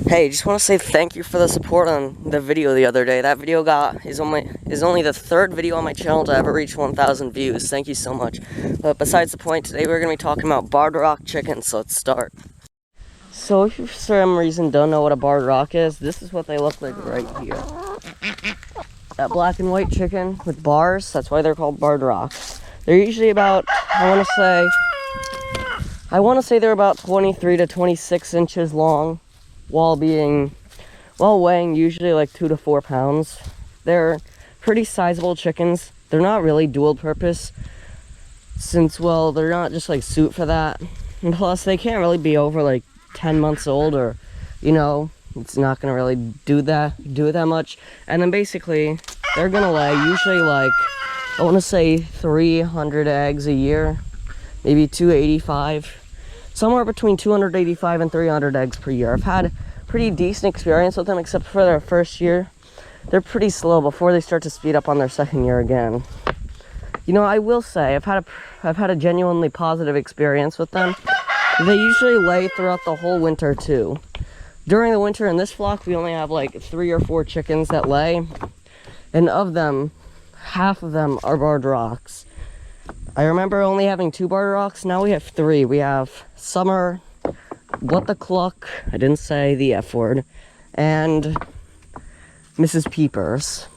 Hey, just want to say thank you for the support on the video the other day. That video is only the third video on my channel to ever reach 1,000 views. Thank you so much. But besides the point, today we're going to be talking about barred rock chickens, so let's start. So if you for some reason don't know what a barred rock is, this is what they look like right here. That black and white chicken with bars, that's why they're called barred rocks. They're usually about, I want to say they're about 23 to 26 inches long. While weighing usually like 2 to 4 pounds. They're pretty sizable chickens. They're not really dual purpose since, well, they're not just like suit for that. And plus they can't really be over like 10 months old, or, you know, it's not gonna really do it that much. And then basically they're gonna lay usually like, I want to say 300 eggs a year, maybe 285. Somewhere between 285 and 300 eggs per year. I've had pretty decent experience with them, except for their first year. They're pretty slow before they start to speed up on their second year again. You know, I will say I've had a genuinely positive experience with them. They usually lay throughout the whole winter too. During the winter in this flock, we only have like 3 or 4 chickens that lay, and of them, half of them are barred rocks. I remember only having 2 barred rocks. Now we have 3. We have Summer, What the Cluck, I didn't say the F word, and Mrs. Peepers.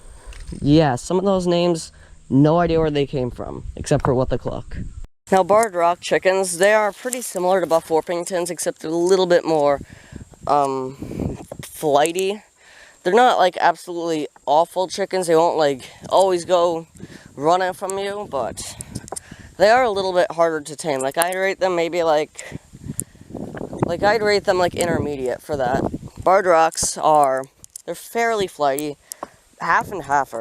Yeah, some of those names, no idea where they came from, except for What the Cluck. Now, barred rock chickens, they are pretty similar to Buff Orpingtons, except they're a little bit more flighty. They're not like absolutely awful chickens. They won't like always go running from you, but they are a little bit harder to tame. Like, I'd rate them maybe like I'd rate them like intermediate for that. Barred rocks they're fairly flighty. Half and half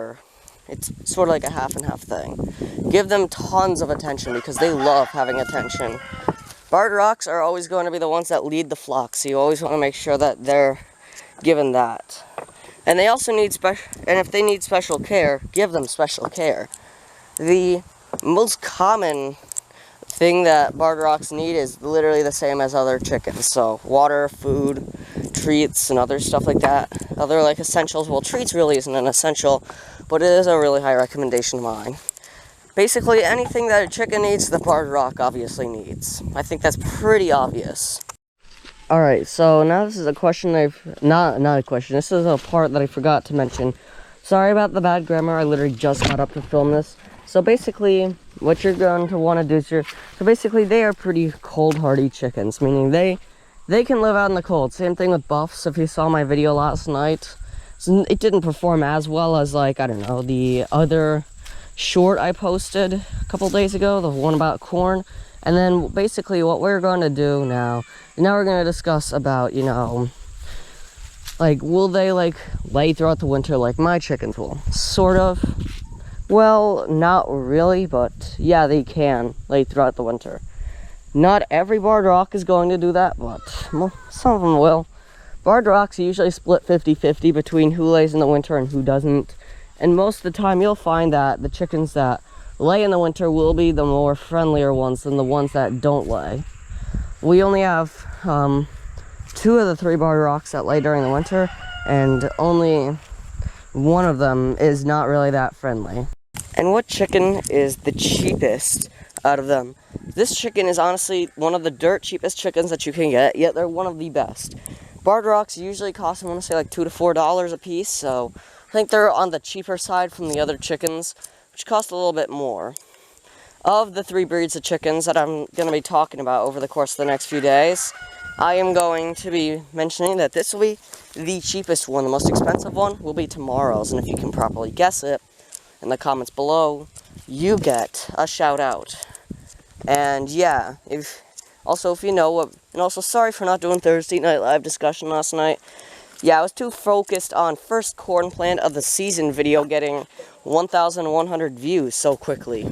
it's sort of like a half and half thing. Give them tons of attention because they love having attention. Barred rocks are always going to be the ones that lead the flock, so you always want to make sure that they're given that. And they also need if they need special care, give them special care. The most common thing that barred rocks need is literally the same as other chickens. So water, food, treats, and other stuff like that. Other like essentials. Well, treats really isn't an essential, but it is a really high recommendation of mine. Basically, anything that a chicken needs, the barred rock obviously needs. I think that's pretty obvious. Alright, so now this is a question not a question, this is a part that I forgot to mention. Sorry about the bad grammar, I literally just got up to film this. So basically, what you're going to want to do is so basically they are pretty cold hardy chickens, meaning they can live out in the cold. Same thing with buffs. If you saw my video last night, it didn't perform as well as, like, I don't know, the other short I posted a couple days ago, the one about corn. And then basically what we're going to do now we're going to discuss about, you know, like, will they like lay throughout the winter like my chickens will? Sort of. Well, not really, but yeah, they can lay throughout the winter. Not every barred rock is going to do that, but some of them will. Barred rocks usually split 50-50 between who lays in the winter and who doesn't. And most of the time you'll find that the chickens that lay in the winter will be the more friendlier ones than the ones that don't lay. We only have 2 of the 3 barred rocks that lay during the winter, and only one of them is not really that friendly. And what chicken is the cheapest out of them? This chicken is honestly one of the dirt cheapest chickens that you can get, yet they're one of the best. Barred rocks usually cost, I want to say, like $2 to $4 a piece, so I think they're on the cheaper side from the other chickens, which cost a little bit more. Of the 3 breeds of chickens that I'm going to be talking about over the course of the next few days, I am going to be mentioning that this will be the cheapest one. The most expensive one will be tomorrow's, and if you can properly guess it in the comments below, you get a shout out. And yeah, if you know what, and also sorry for not doing Thursday night live discussion last night. Yeah, I was too focused on first corn plant of the season video getting 1,100 views so quickly.